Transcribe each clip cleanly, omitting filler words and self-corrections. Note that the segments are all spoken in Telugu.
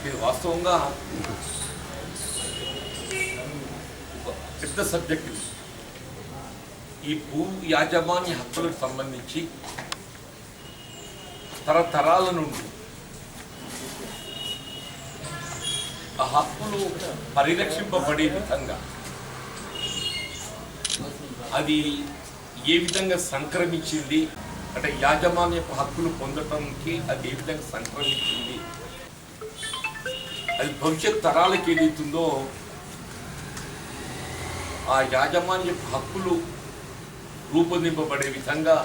ఇది వాస్తవంగా పెద్ద సబ్జెక్ట్. ఈ భూ యాజమాన్య హక్కులకు సంబంధించి తరతరాల నుండి ఆ హక్కులు పరిరక్షింపబడే విధంగా అది ఏ విధంగా సంక్రమించింది అంటే యాజమాన్యపు హక్కులు పొందటానికి అది ఏ విధంగా సంక్రమించింది, అది భవిష్యత్ తరాలకు ఏదైతుందో ఆ యాజమాన్యపు హక్కులు రూపొందింపబడే విధంగా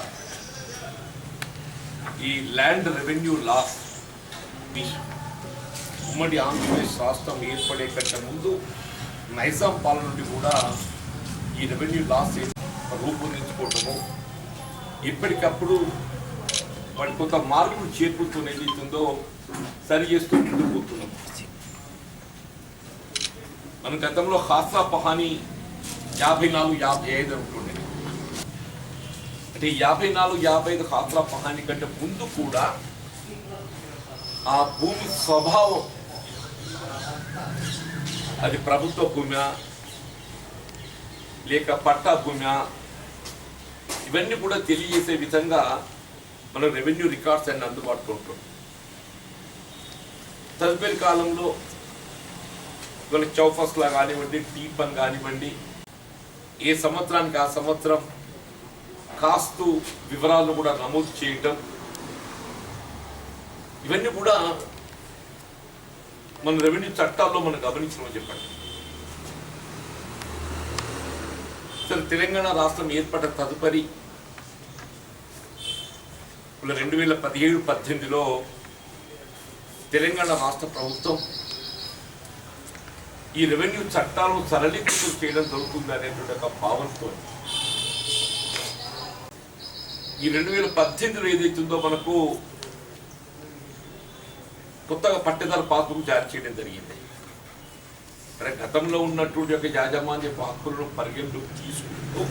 ఈ ల్యాండ్ రెవెన్యూ లాస్ ఉమ్మడి ఆంధ్రప్రదేశ్ రాష్ట్రం ఏర్పడే కంటే ముందు నైజాం పాలన నుండి కూడా ఈ రెవెన్యూ లాస్ రూపొందించుకోవటము, ఎప్పటికప్పుడు వాటి కొంత మార్పులు చేర్పులతో ఏదైతుందో సరి చేస్తూ ముందుకు పోతున్నాం. మన గతంలో ఖాసా పహానీ 54-55 ఉంటుండే. అంటే 54-55 ఖాసా పహానీ కంటే ముందు కూడా ఆ భూమి స్వభావం అది ప్రభుత్వ భూమి లేక పట్టా భూమి ఇవన్నీ కూడా తెలియజేసే విధంగా మన రెవెన్యూ రికార్డ్స్ అన్ని అందుబాటులో ఉంటాం. తదుపరి కాలంలో ఇవాళ చౌఫస్లా కానివ్వండి, టీపన్ కానివ్వండి, ఏ సంవత్సరానికి ఆ సంవత్సరం కాస్తు వివరాలను కూడా నమోదు చేయటం, ఇవన్నీ కూడా మన రెవెన్యూ చట్టాల్లో మనం గమనించమని చెప్పండి. సరే, తెలంగాణ రాష్ట్రం ఏర్పడిన తదుపరి 2017-18లో తెలంగాణ రాష్ట్ర ప్రభుత్వం ఈ రెవెన్యూ చట్టాలను సరళీకృతం చేయడం జరుగుతుంది అనేటువంటి ఒక భావనతో ఈ 2018లో ఏదైతుందో మనకు కొత్తగా పట్టేదారు పాస్బుక్ జారీ చేయడం జరిగింది. అంటే గతంలో ఉన్నటువంటి ఒక యాజమాన్య హక్కులను పరిగణలోకి తీసుకుంటూ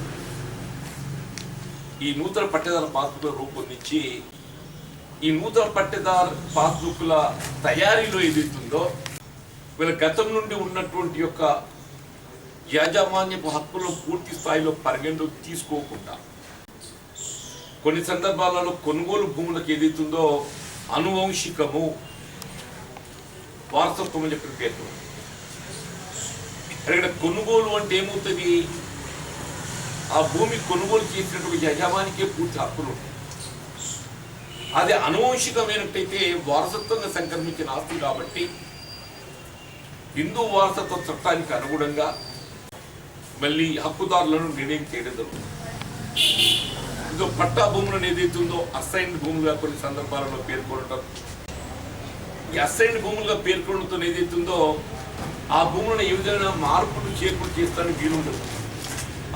ఈ నూతన పట్టేదారు పాస్బుక్ రూపొందించి ఈ నూతన పట్టేదారు పాస్బుక్ల తయారీలో ఏదైతుందో వీళ్ళ గతం నుండి ఉన్నటువంటి యొక్క యాజమాన్యపు హక్కులను పూర్తి స్థాయిలో పరిగణలోకి తీసుకోకుండా కొన్ని సందర్భాలలో కొనుగోలు భూములకు ఏదైతుందో అనువంశికము వారసత్వం అని చెప్పిన పేరు. ఇక్కడ కొనుగోలు అంటే ఏమవుతుంది, ఆ భూమి కొనుగోలు చేసినటువంటి యజమానికే పూర్తి హక్కులు ఉంటాయి. అది అనువంశికమైనట్టయితే వారసత్వంగా సంక్రమించిన ఆస్తి కాబట్టి హిందూ వారసత్వ చట్టానికి అనుగుణంగా మళ్ళీ హక్కుదారులను నిర్ణయం చేయడం జరుగుతుంది. ఇదో పట్టా భూములను ఏదైతుందో అసైన్ భూములుగా కొన్ని సందర్భాలలో పేర్కొనటం, ఈ అసైన్ భూములుగా పేర్కొనడంతో ఏదైతుందో ఆ భూములను ఏ విధంగా మార్పులు చేర్పులు చేస్తానికి వీలుండదు.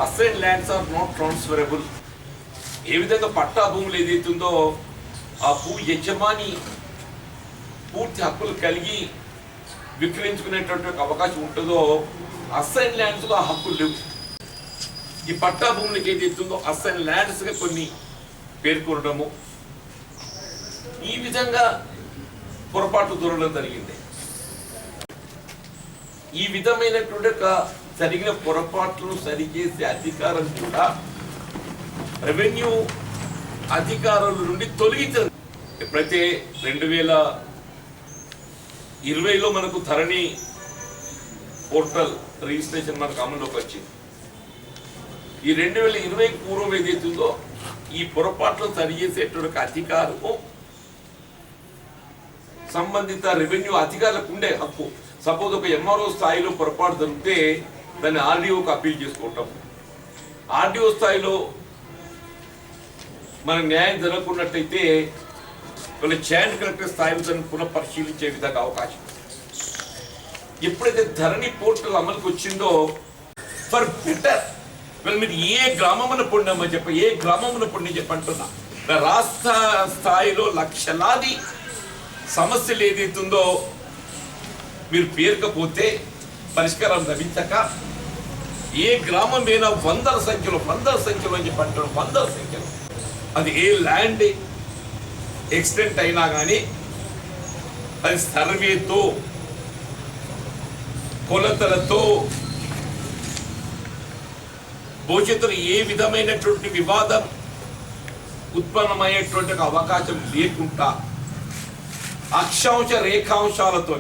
Assign lands are not transferable. ఏ విధంగా పట్టా భూములు ఏదైతుందో ఆ భూ యజమాని పూర్తి హక్కులు కలిగి విక్రయించుకునేటువంటి అవకాశం ఉంటుందో అసైన్ ల్యాండ్స్లో ఆ హక్కులు లేవు. ఈ పట్టా భూములకు ఏదైతుందో అసైన్ ల్యాండ్స్గా కొన్ని పేర్కొనడము, ఈ విధంగా పొరపాటు దొరకడం జరిగింది. ఈ విధమైనటువంటి జరిగిన పొరపాట్లను సరిచేసే అధికారం కూడా రెవెన్యూ అధికారుల నుండి తొలగించారు. ఎప్పుడైతే 2020లో మనకు ధరణి పోర్టల్ రిజిస్ట్రేషన్ మనకు అమల్లోకి వచ్చింది. ఈ 2020 పూర్వం ఏదైతుందో ఈ పొరపాట్లు సరిచేసేటువంటి అధికారము సంబంధిత రెవెన్యూ అధికారులకు ఉండే హక్కు. సపోజ్ ఒక ఎంఆర్ఓ స్థాయిలో పొరపాటు జరిగితే దాన్ని ఆర్డీఓకి అప్పీల్ చేసుకుంటాం. ఆర్డీఓ స్థాయిలో మన న్యాయం జరగకున్నట్టయితే వాళ్ళ జాయింట్ కలెక్టర్ స్థాయిలో దాన్ని పునఃపరిశీలించే విధంగా అవకాశం. ఎప్పుడైతే ధరణి పోర్టల్ అమలుకి వచ్చిందో ఫర్ బెటర్ మీరు ఏ గ్రామమున పొందమని చెప్పి ఏ గ్రామమున పొండి చెప్పంటున్నా రాష్ట్ర స్థాయిలో లక్షలాది సమస్యలు ఏదైతుందో మీరు పేరుకపోతే పరిష్కారం లభించక ఏ గ్రామమైనా వందల సంఖ్యలో అని చెప్పి అంటారు. వందల సంఖ్యలో అది ఏ ల్యాండ్ ఎక్స్టెంట్ అయినా కానీ అది సర్వేతో కొలతలతో భవిష్యత్తులో ఏ విధమైనటువంటి వివాదం ఉత్పన్నమయ్యేటువంటి అవకాశం లేకుండా అక్షాంశ రేఖాంశాలతో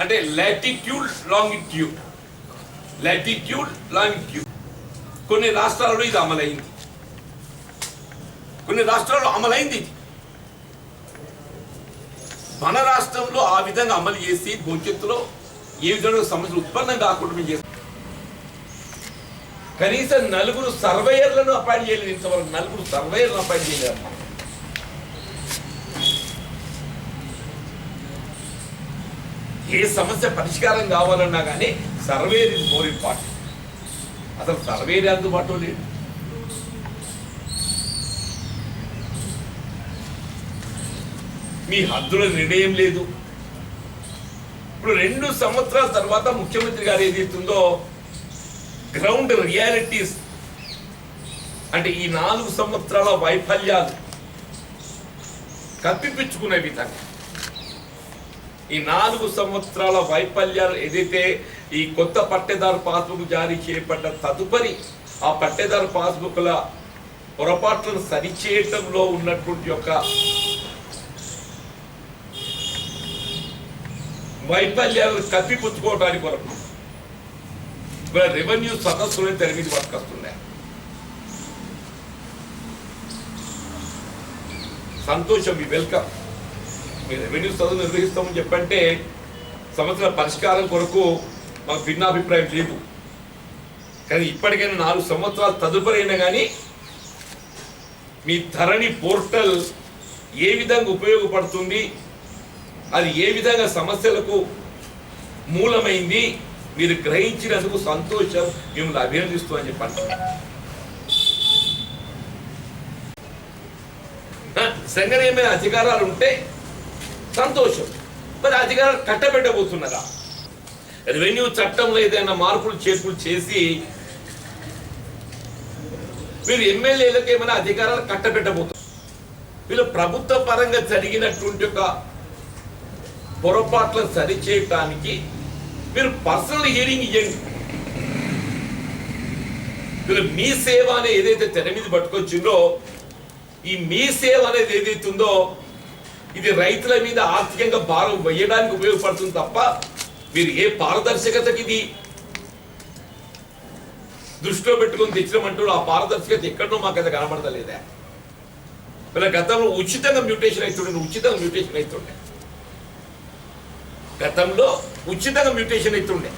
అంటే లాటిట్యూడ్ లాంగిట్యూడ్ కొన్ని రాష్ట్రాలలో ఇది అమలైంది, కొన్ని రాష్ట్రాల్లో అమలైంది. మన రాష్ట్రంలో ఆ విధంగా అమలు చేసి భవిష్యత్తులో ఏ విధంగా సమస్యలు ఉత్పన్నం కాకుండా మేము చేస్తాం. కనీసం 4 సర్వేయర్లను అపాయింట్ చేయలేదు, ఇంతవరకు 4 సర్వేయర్లను అపాయింట్ చేయలేదు. ఏ సమస్య పరిష్కారం కావాలన్నా కానీ సర్వేయర్ ఇస్ మోర్ ఇంపార్టెంట్. అసలు సర్వేయర్ అందుబాటులో లేదు. మీ హద్దుల నిర్ణయం లేదు. ఇప్పుడు 2 సంవత్సరాల తర్వాత ముఖ్యమంత్రి గారు ఏదైతుందో గ్రౌండ్ రియాలిటీస్ అంటే ఈ 4 సంవత్సరాల వైఫల్యాలు కప్పిపుచ్చుకునే విధంగా ఈ 4 సంవత్సరాల వైఫల్యాలు ఏదైతే ఈ కొత్త పట్టేదారు పాస్బుక్ జారీ చేయబడ్డ తదుపరి ఆ పట్టేదారు పాస్బుక్ల పొరపాట్లను సరిచేయటంలో ఉన్నటువంటి యొక్క వైఫల్యాలను కప్పిపుచ్చుకోవడానికి కొరకు రెవెన్యూ సదస్సులను తెర మీద పట్టుకొస్తున్నాయి. సంతోషం, మీ వెల్కమ్. మీ రెవెన్యూ సదస్సు నిర్వహిస్తామని చెప్పంటే సమస్యల పరిష్కారం కొరకు మాకు భిన్నాభిప్రాయం లేదు. కానీ ఇప్పటికైనా 4 సంవత్సరాల తదుపరి అయినా కానీ మీ ధరణి పోర్టల్ ఏ విధంగా ఉపయోగపడుతుంది, అది ఏ విధంగా సమస్యలకు మూలమైంది మీరు గ్రహించినందుకు సంతోషం, మిమ్మల్ని అభినందిస్తూ అని చెప్పండి. సంఘటన ఏమైనా అధికారాలు ఉంటే సంతోషం, మరి అధికారాలు కట్టబెట్టబోతున్నారా? రెవెన్యూ చట్టంలో ఏదైనా మార్పులు చేర్పులు చేసి మీరు ఎమ్మెల్యేలకు ఏమైనా అధికారాలు కట్టబెట్టబోతున్నారు. వీళ్ళు ప్రభుత్వ పరంగా జరిగినటువంటి ఒక పొరపాట్లను సరిచేయటానికి మీరు పర్సనల్ హియరింగ్ ఇవ్వండి. మీరు మీ సేవ అనేది ఏదైతే తెర మీద పట్టుకొచ్చిందో ఈ మీ సేవ అనేది ఏదైతుందో ఇది రైతుల మీద ఆర్థికంగా భారం వేయడానికి ఉపయోగపడుతుంది తప్ప మీరు ఏ పారదర్శకతకి ఇది దృష్టిలో పెట్టుకుని తెచ్చినామంటూ ఆ పారదర్శకత ఎక్కడో మాకు అది కనబడతలేదా? వీళ్ళ గతంలో ఉచితంగా మ్యూటేషన్ అవుతుండే, గతంలో ఉచితంగా మ్యూటేషన్ అవుతుండే.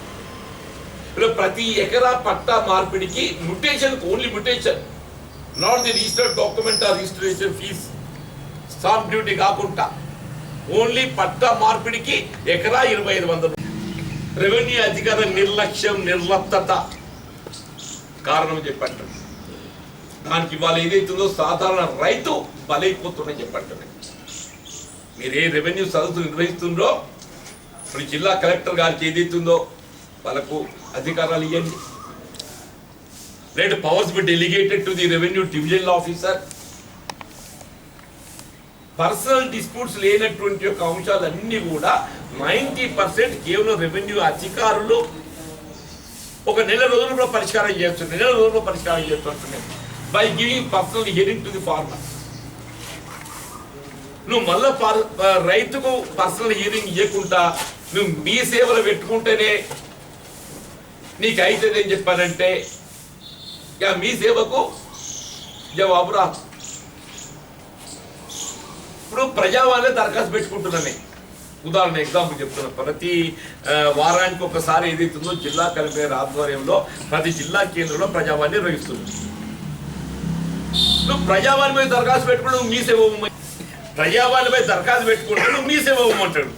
ఇలా ప్రతి ఎకరా పట్టా మార్పిడికి mutation, only mutation, not the registered document or registration fees, stamp duty కాకుండా ఓన్లీ పట్టా మార్పిడికి ఎకరా 2500. రెవెన్యూ అధికార నిర్లక్ష్యం, నిర్లప్తత కారణం చెప్పండి. దానికి ఇవాళ ఏదైతుందో సాధారణ రైతు బలైపోతుందని చెప్పండి. మీరు ఏ రెవెన్యూ సదస్సు నిర్వహిస్తుందో ఇప్పుడు జిల్లా కలెక్టర్ గారికి ఏదైతుందో వాళ్ళకు అధికారాలు ఇవ్వండి. let powers be delegated to the revenue divisional officer. Personal disputes లేనటువంటి యొక్క అంశాలన్నీ కూడా 90% కేవలం రెవెన్యూ అధికారులు ఒక నెల రోజుల్లో పరిష్కారం చేస్తుంటున్నారు by giving personal hearing to the farmer. నువ్వు మళ్ళా రైతుకు పర్సనల్ హియరింగ్ ఇవ్వకుండా నువ్వు మీ సేవలు పెట్టుకుంటేనే నీకు అవుతుంది అని చెప్పానంటే ఇక మీ సేవకు జవాబు రా. ఇప్పుడు ప్రజావాణి దరఖాస్తు పెట్టుకుంటున్నామే, ఉదాహరణ ఎగ్జాంపుల్ చెప్తున్నా. ప్రతి వారానికి ఒకసారి ఏదైతుందో జిల్లా కలెక్టర్ ఆధ్వర్యంలో ప్రతి జిల్లా కేంద్రంలో ప్రజావాణి నిర్వహిస్తుంది. నువ్వు ప్రజావాణిపై దరఖాస్తు పెట్టుకుంటే నువ్వు మీ సేవ ప్రజావాణిపై దరఖాస్తు పెట్టుకుంటే నువ్వు మీ సేవ ఇవ్వమంటాడు.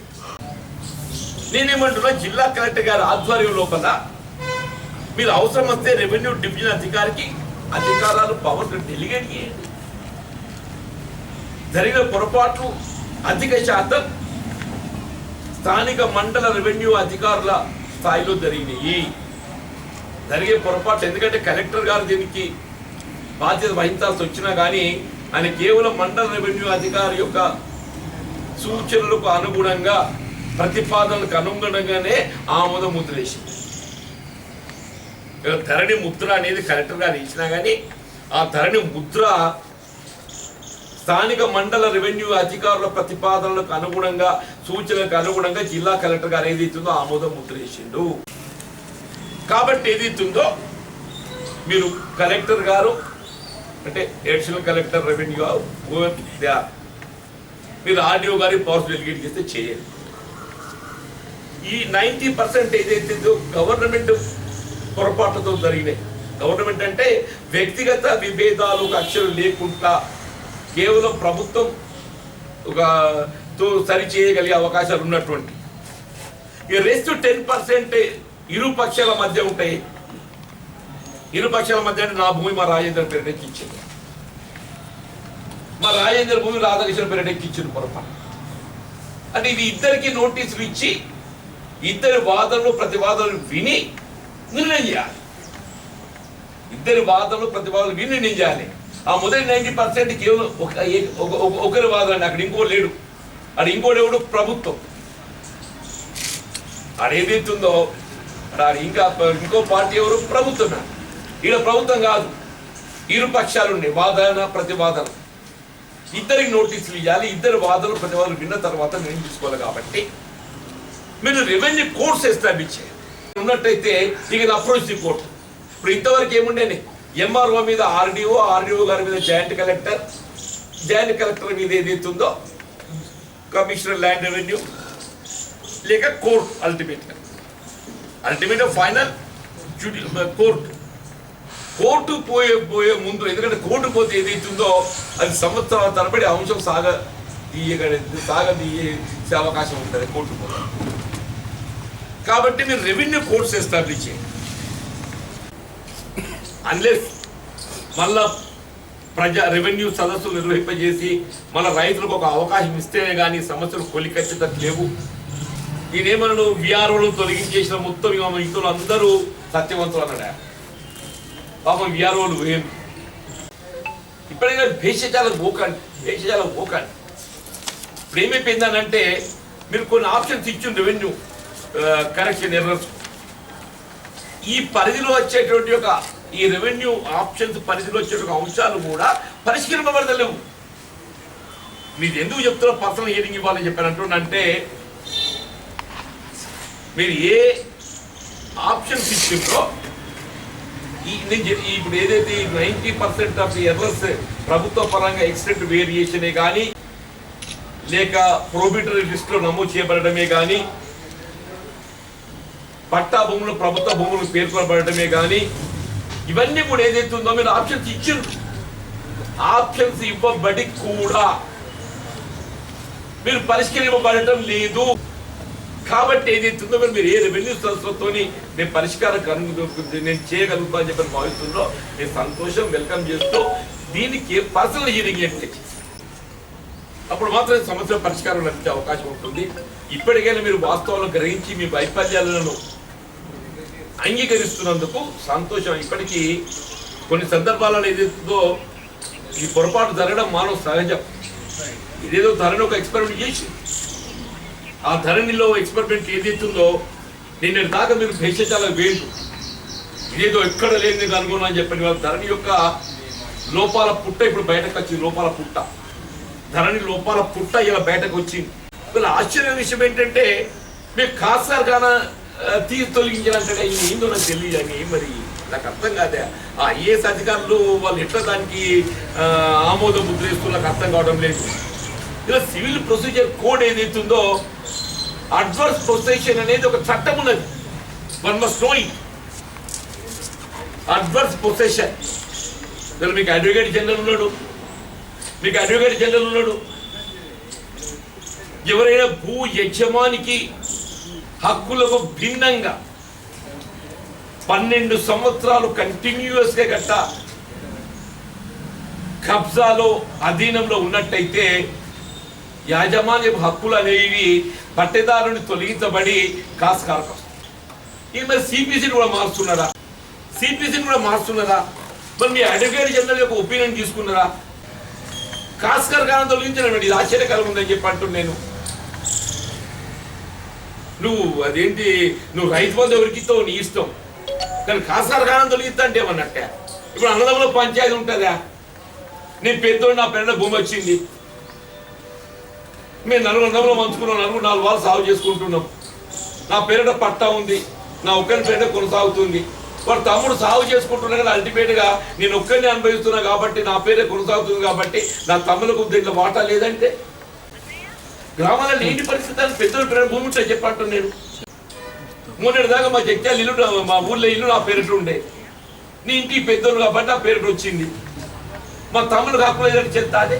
నేనేమంటున్నా, జిల్లా కలెక్టర్ గారి ఆధ్వర్యం లోపల మీరు అవసరం వస్తే రెవెన్యూ డివిజన్ అధికారికి అధికారాలు పవర్స్ డెలిగేట్ చేయండి. జరిగిన పొరపాట్లు అధిక శాతం స్థానిక మండల రెవెన్యూ అధికారుల స్థాయిలో జరిగినాయి. జరిగే పొరపాటు ఎందుకంటే కలెక్టర్ గారు దీనికి బాధ్యత వహించాల్సి వచ్చినా కానీ ఆయన కేవలం మండల రెవెన్యూ అధికారి యొక్క సూచనలకు అనుగుణంగా ప్రతిపాదనలకు అనుగుణంగానే ఆమోద ముద్ర వేసింది. ధరణి ముద్ర అనేది కలెక్టర్ గారు ఇచ్చినా కానీ ఆ ధరణి ముద్ర స్థానిక మండల రెవెన్యూ అధికారుల ప్రతిపాదనలకు అనుగుణంగా సూచనలకు అనుగుణంగా జిల్లా కలెక్టర్ గారు ఏదైతుందో ఆమోద ముద్ర వేసిండు. కాబట్టి ఏదైతుందో మీరు కలెక్టర్ గారు అంటే అడిషనల్ కలెక్టర్ రెవెన్యూ మీరు ఆర్డీఓ గారి పవర్స్ డెలిగేట్ చేస్తే చేయండి. ఈ 90% ఏదైతుందో గవర్నమెంట్ పొరపాట్లతో జరిగినాయి. గవర్నమెంట్ అంటే వ్యక్తిగత విభేదాలు కక్షలు లేకుండా కేవలం ప్రభుత్వం సరి చేయగలిగే అవకాశాలు ఉన్నటువంటి ఈ రెస్ట్ 10% ఇరు పక్షాల మధ్య ఉంటాయి. ఇరు పక్షాల మధ్య అంటే నా భూమి మా రాజేంద్ర పేరుకి ఇచ్చింది, మా రాజేంద్ర భూమి రాధాకృష్ణ పేరుకి ఇచ్చింది పొరపాటు. అంటే ఇది ఇద్దరికి నోటీసులు ఇచ్చి ఇద్దరి వాదనలు ప్రతివాదనలు విని నిర్ణయం చేయాలి. ఇద్దరి వాదనలు ప్రతివాదనలు విని నిర్ణయం చేయాలి. ఆ మొదటి 90% కేవలం ఒకరి వాదన, అక్కడ ఇంకో లేడు, అది ఇంకోటి ఎవడు ప్రభుత్వం. ఆడేదైతుందో ఇంకా ఇంకో పార్టీ ఎవరు ప్రభుత్వం. ఈడ ప్రభుత్వం కాదు, ఇరు పక్షాలు ఉన్నాయి, వాదన ప్రతివాదన. ఇద్దరికి నోటీసులు ఇవ్వాలి, ఇద్దరు వాదనలు ప్రతివాదనలు విన్న తర్వాత నిర్ణయం తీసుకోవాలి. కాబట్టి మీరు రెవెన్యూ కోర్ట్స్ ఎస్టాబ్లిష్ చేయాలి. ఉన్నట్టయితే ఇక అప్రోచ్ ది కోర్టు. ఇప్పుడు ఇంతవరకు ఏముండేని ఎంఆర్ఓ మీద ఆర్డీఓ గారి మీద జాయింట్ కలెక్టర్ మీద ఏదైతుందో కమిషనర్ ల్యాండ్ రెవెన్యూ లేక కోర్టు అల్టిమేట్ ఫైనల్ కోర్టు పోయే ముందు, ఎందుకంటే కోర్టు పోతే ఏదైతుందో అది సంవత్సరాల తరబడి అంశం సాగదీసే అవకాశం ఉంటుంది కోర్టు పోతే. కాబట్టి మీరు రెవెన్యూ కోర్ట్స్ ఎస్టాబ్లిష్ చేయండి. అన్లెస్ మళ్ళా రెవెన్యూ సదస్సులు నిర్వహింపజేసి మళ్ళీ రైతులకు ఒక అవకాశం ఇస్తేనే కానీ సమస్యలు కొలికచ్చేటట్టు లేవు. ఈయనేమన్నాడు, విఆర్ఓలు తొలగించేసిన మొత్తం ఇతరులు అందరూ సత్యవంతులు అన్నాడు. పాపం విఆర్ఓలు ఏం ఇప్పటికైనా భేషజాలకు పోకండి. ఇప్పుడు ఏమైపోయిందనంటే మీరు కొన్ని ఆప్షన్స్ ఇచ్చింది రెవెన్యూ కరెక్షన్ ఎర్రర్స్. ఈ పరిధిలో వచ్చేటువంటి ఈ రెవెన్యూ ఆప్షన్స్ పరిధిలో వచ్చే అంశాలు కూడా పరిష్కరింపబడతలేవు. మీరు ఎందుకు చెప్తారో పర్సనల్ హియరింగ్ ఇవ్వాలని చెప్పానంటే మీరు ఏ ఆప్షన్స్ ఇచ్చిందో ఇప్పుడు ఏదైతే 90% ఆఫ్ ఎర్రర్స్ ప్రభుత్వ పరంగా ఎక్స్టెంట్ వేరియేషనే కానీ లేక ప్రోబిటరీ లిస్టులో నమోదు చేయబడటమే కానీ పట్టా భూములు ప్రభుత్వ భూములు పేర్కొనబడటమే కానీ ఇవన్నీ కూడా ఏదైతుందో మీరు ఆప్షన్స్ ఇచ్చారు. ఆప్షన్స్ ఇవ్వబడి కూడా మీరు పరిష్కరింపబడటం లేదు. కాబట్టి ఏదైతుందో మీరు ఏ రెవెన్యూ సంస్థతో నేను పరిష్కారం నేను చేయగలుగుతా అని చెప్పి భావిస్తుందో నేను సంతోషం వెల్కమ్ చేస్తూ దీనికి పర్సనల్ హియరింగ్ అప్పుడు మాత్రం సమస్య పరిష్కారం లభించే అవకాశం ఉంటుంది. ఇప్పటికైనా మీరు వాస్తవాలు గ్రహించి మీ వైఫల్యాలను అంగీకరిస్తున్నందుకు సంతోషం. ఇప్పటికీ కొన్ని సందర్భాలలో ఏదైతుందో ఈ పొరపాటు జరగడం మానవ సహజం. ఇదేదో ధరణి ఒక ఎక్స్పెరిమెంట్ చేసి ఆ ధరణిలో ఎక్స్పెరిమెంట్ ఏదైతుందో నిన్నటి దాకా మీరు భేషజాలకు వేయండి, ఇదేదో ఎక్కడ లేని కనుగొన అని చెప్పండి. ధరణి యొక్క లోపాల పుట్ట ఇప్పుడు బయటకు వచ్చింది. ధరణి లోపాల పుట్ట ఇలా బయటకు వచ్చింది. ఆశ్చర్య విషయం ఏంటంటే మీరు కాసారుగానా తొలగించాలంటే ఏందో నాకు తెలియదు అని మరి నాకు అర్థం కాదే. ఆ ఐఏఎస్ అధికారులు వాళ్ళు ఎట్లా దానికి ఆమోద ముద్ర వేస్తూ నాకు అర్థం కావడం లేదు. ఇలా సివిల్ ప్రొసీజర్ కోడ్ ఏదైతుందో అడ్వర్స్ పొసెషన్ అనేది ఒక చట్టం ఉన్నది. One must know it. Adverse possession మీకు అడ్వకేట్ జనరల్ ఉన్నాడు. ఎవరైనా భూ యజమానికి హక్కులకు భిన్నంగా 12 సంవత్సరాలు కంటిన్యూస్గా గట్ట కబ్జాలో అధీనంలో ఉన్నట్టయితే యాజమాన్య హక్కులు అనేవి పట్టేదారుని తొలగించబడి కాస్కారకు ఇది మరి సిపిసిని కూడా మారుస్తున్నారా? మరి మీ అడ్వకేట్ జనరల్ యొక్క ఒపీనియన్ తీసుకున్నారా? కాస్కర్ గానం తొలగించడం ఇది ఆశ్చర్యకరం ఉందని చెప్పి అంటున్నాను నేను. నువ్వు అదేంటి, నువ్వు రైతు బంధు ఎవరికి ఇస్తావు నీ ఇష్టం, కానీ కాస్కర్ గానం తొలగిస్తా అంటే ఏమన్నట్టే. ఇప్పుడు అన్నదమ్ములో పంచాయతీ ఉంటుందా? నేను పెద్దోడు, నా పేరున భూమి వచ్చింది, మేము నలుగురు అన్నదమ్ములు మంచుకున్నాం, నలుగురు 4 వాళ్ళు సాగు చేసుకుంటున్నాం, నా పేరిట పట్టా ఉంది, నా ఒక్కరి పేరిట కొనసాగుతుంది. వాడు తమ్ముడు సాగు చేసుకుంటున్నా కానీ అల్టిమేట్గా నేను ఒక్కరిని అనుభవిస్తున్నా కాబట్టి నా పేరే కొనసాగుతుంది కాబట్టి నా తమ్ములకు దీంట్లో వాటా లేదంటే గ్రామాలలో ఏంటి పరిస్థితి అని పెద్దల పేరు భూమి ఉంటే చెప్పంటాను నేను. 3 దాకా మా జగ్త్యాల ఇల్లు, మా ఊళ్ళో ఇల్లు నా పేరిట ఉండే, నీ ఇంటికి పెద్దోళ్ళు కాబట్టి నా పేరిట వచ్చింది, మా తమ్ముడు కాకుండా చెప్తా అది.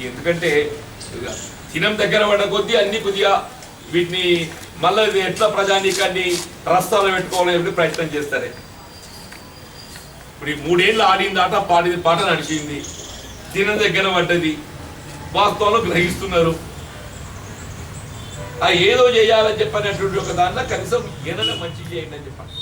ఎందుకంటే దినం దగ్గర పడ్డ కొద్దీ అన్ని కొద్దిగా వీటిని మళ్ళీ ఎట్లా ప్రజానీకాన్ని రస్తాలో పెట్టుకోవాలని చెప్పి ప్రయత్నం చేస్తారు. ఇప్పుడు ఈ 3 ఏళ్ళు ఆడింది ఆట, పాడింది పాట నడిచింది, దినం దగ్గర పడ్డది, వాస్తవంలో గ్రహిస్తున్నారు. ఏదో చేయాలని చెప్పినటువంటి ఒక దాంట్లో కనీసం ఏదైనా మంచి చేయండి అని చెప్పండి.